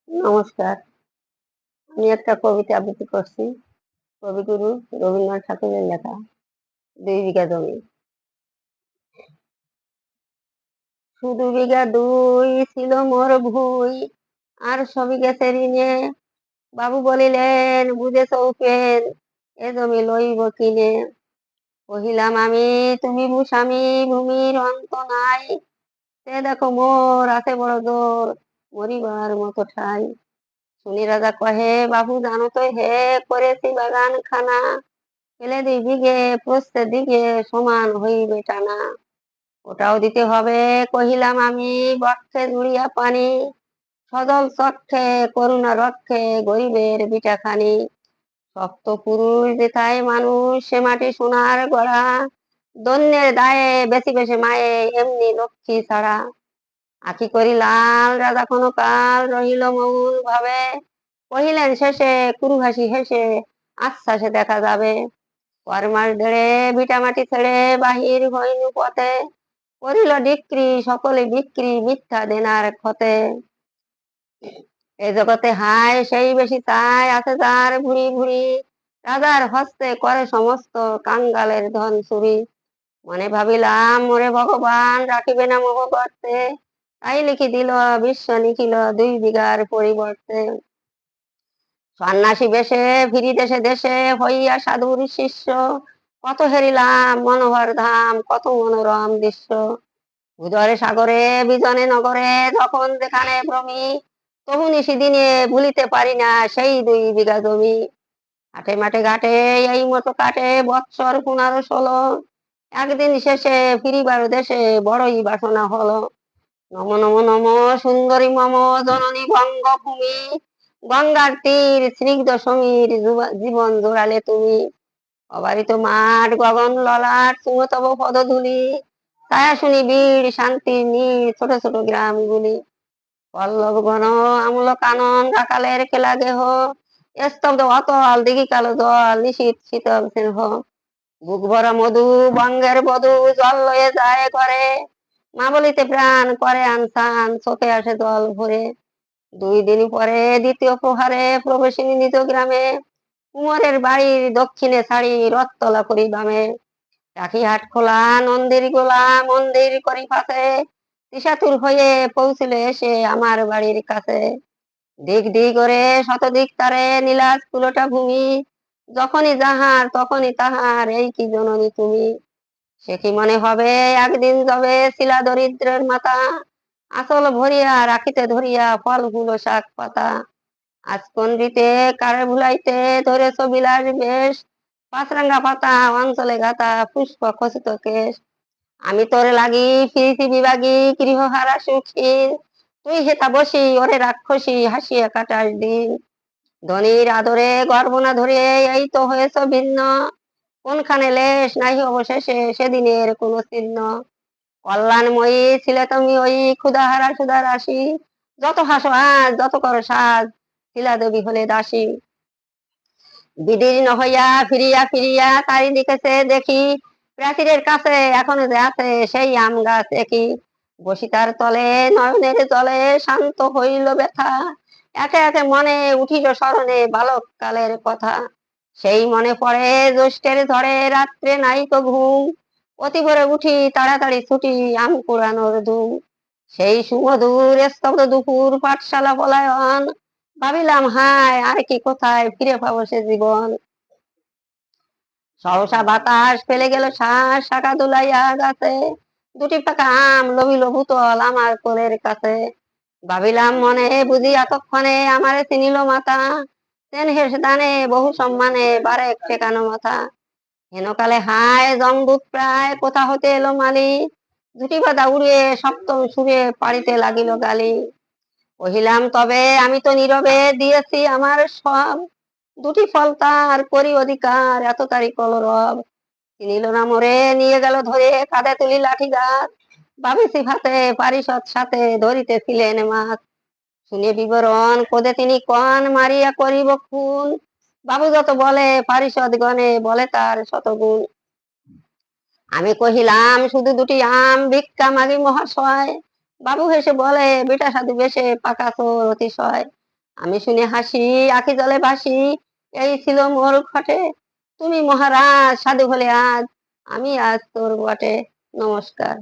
নমস্কার। আমি একটা কবিতা আবৃত্তি করছি। কবিগুরু রবীন্দ্রনাথ ঠাকুরের লেখা ২ বিঘা জমি। শুধু বিঘা ২ ছিল মোর ভুঁই, আর সবই গেছে ঋণে। বাবু বলিলেন, বুঝেছ উপেন, এ জমি লইব কিনে। কহিলাম আমি, তুমি ভূস্বামী, ভূমির অন্ত নাই। সে দেখো মোর আছে বড় জোর, মরিবার মতো ঠাই। শুনি রাজা কহে, বাবু জানো তো হে, করেছি বাগান খানা। ফেলে ২ বিঘে প্রস্থের দিকে সমান হইবে টানা। ওটাও দিতে হবে, কহিলাম আমি, বক্ষে জুড়িয়া পানি। সজল চক্ষে করুণা রক্ষে গরিবের বিটাখানি। শক্ত পুরুষ যেথায় মানুষ, সে মাটি সোনার গড়া। দন্যের দায়ে বেশি বেশি মায়ে, এমনি লক্ষ্মী ছাড়া। আঁখি করি লাল, রাজা কোনো কাল রহিল মৌন ভাবে। কহিলেন শেষে কুরু হাসি হেসে, আচ্ছা সে দেখা যাবে। পর মাস ধরে ভিটামাটি ছেড়ে বাহির হইনু পথে। করিল ডিক্রি সকলে বিক্রি, মিথ্যা দেনার ক্ষতে। এ জগতে হায় সেই বেশি তাই, আছে যার ভুড়ি ভুড়ি। রাজার হস্তে করে সমস্ত, কাঙ্গালের ধন চুরি। মনে ভাবিলাম, ওরে ভগবান রাখিবে না মোহ গর্তে। তাই লিখি দিল বিশ্ব লিখিল ২ বিঘার পরিবর্তে। সন্ন্যাসী বেশে ফিরি দেশে দেশে, হইয়া সাধুর শিষ্য। কত হেরিলাম মনোহর ধাম, কত মনোরম দৃশ্য। ভূধরে সাগরে বিজনে নগরে, যখন যেখানে ভ্রমি। তবু নিশিদিনে ভুলিতে পারি না সেই ২ বিঘা জমি। হাটে মাঠে ঘাটে এই মতো কাটে বৎসর ১৫-১৬। একদিন শেষে ফিরিবার দেশে বড়ই বাসনা হলো। নম নম নম সুন্দরী মম জননী বঙ্গভূমি। গঙ্গার তীর স্নিগ্ধ সমীর, জীবন জোড়ালে তুমি। অবারিত মাঠ গগন ললাট, চুমো তব পদধূলি। ছায়া শুনি বীর শান্তির নীড়, ছোট ছোট গ্রামগুলি। পল্লব ঘন আমল কানন, রাখালের খেলা গেহ। স্তব্ধ অতল দিঘি কালো জল, নিশীথ শীতল স্নেহ। বুক ভরা মধু বঙ্গের বধূ, জল লয়ে যায় ঘরে। মা বলিতে প্রাণ করে আনসান, চোখে আসে জল ভরে। ২ দিন পরে দ্বিতীয় প্রহারে প্রবেশিনী নিজ গ্রামে। কুমোরের বাড়ির দক্ষিণে ছাড়ি, রথতলা করি বামে। রাখি হাট খোলা নন্দির গোলা, মন্দির করি পাশে। তিসাতুর হয়ে পৌঁছিল এসে আমার বাড়ির কাছে। দিক দিক করে শতদিক তারে, নীলাজ কুলোটা ভূমি। যখনই যাহার তখনই তাহার, এই কি জননী তুমি। সে কি মনে হবে একদিন যাবে শিলা দরিদ্রের মাতা। আঁচল ভরিয়া রাখিতে ধরিয়া ফলগুলো শাক পাতা। আজ কোন রীতে কারে ভুলাইতে ধরেছ বিলাস বেশ। পাঁচরাঙ্গা পাতা অঞ্চলে গাতা, পুষ্প খচিত কেশ। আমি তোরে লাগি ফিরিতি বিভাগী, গৃহহারা সুখী। তুই হেতা বসি ওরে রাক্ষসী, হাসিয়া কাটাস দিন। ধনির আদরে গর্ব না ধরে, এই তো হয়েছ ভিন্ন। কোনখানে লেশ নাই অবশেষে, সেদিনের কোন চিহ্ন। কল্যাণময়ী ছিলে তুমি ওই, ক্ষুধাহারা সুধার রাশি। যত হাসো আজ, যত করো সাজ, শিলা দেবী হলে দাসী। বিদীর্ণ হইয়া ফিরিয়া ফিরিয়া চারিদিকে সে দেখি। প্রাচীরের কাছে এখনো যে আছে সেই আম গাছ একই। বসিতার তলে নয়নের জলে, শান্ত হইল ব্যথা। একে একে মনে উঠিল স্মরণে বালক কালের কথা। সেই মনে পড়ে জ্যৈষ্ঠের ঝড়ে, রাত্রে নাইকো ঘুম। অতি ভোরে উঠি তাড়াতাড়ি ছুটি, আম কুড়ানোর ধুম। সেই সুমধুর স্তব্ধ দুপুর, পাঠশালা পলায়ন। ভাবিলাম হায়, আর কি কোথায় ফিরে পাবো সে জীবন। সহসা বাতাস ফেলে গেল শ্বাস, শাখা দুলাইয়া গাছে। ২টি পাকা আম লভিল ভূতল আমার কোলের কাছে। ভাবিলাম মনে, বুঝি এতক্ষণে আমারে চিনিল মাতা। তেন হেস দানে বহু সম্মানে, বারে ঠেকানো মাথা। হেনকালে হায় জমদূত প্রায়, কোথা হতে এলো মালি। ২টি পাতা উড়িয়ে সপ্তম সুরে পাড়িতে লাগিল গালি। কহিলাম তবে আমি তো নীরবে দিয়েছি আমার সব। ২টি ফল তার করি অধিকার, এত তারি কলরব। চিনিল না মোরে, নিয়ে গেল ধরে, কাঁধে তুলি লাঠি গাছ। ভাবিছি ভাতে পারিষদ সাথে, ধরিতেছিলেন মাছ। শুনে বিবরণ কোদে তিনি কন, মারিয়া করিব খুন। বাবু যত বলে পারিষদ গণে, বলে তার শতগুণ। আমি কহিলাম শুধু ২টি আম ভিক্ষা মাগি মহাশয়। বাবু হেসে বলে, বেটা সাধু বেশে পাকা তোর অতিশয়। আমি শুনে হাসি, আঁখি জলে ভাসি, এই ছিল মোর ঘটে। তুমি মহারাজ সাধু হলে আজ, আমি আজ তোর বটে। নমস্কার।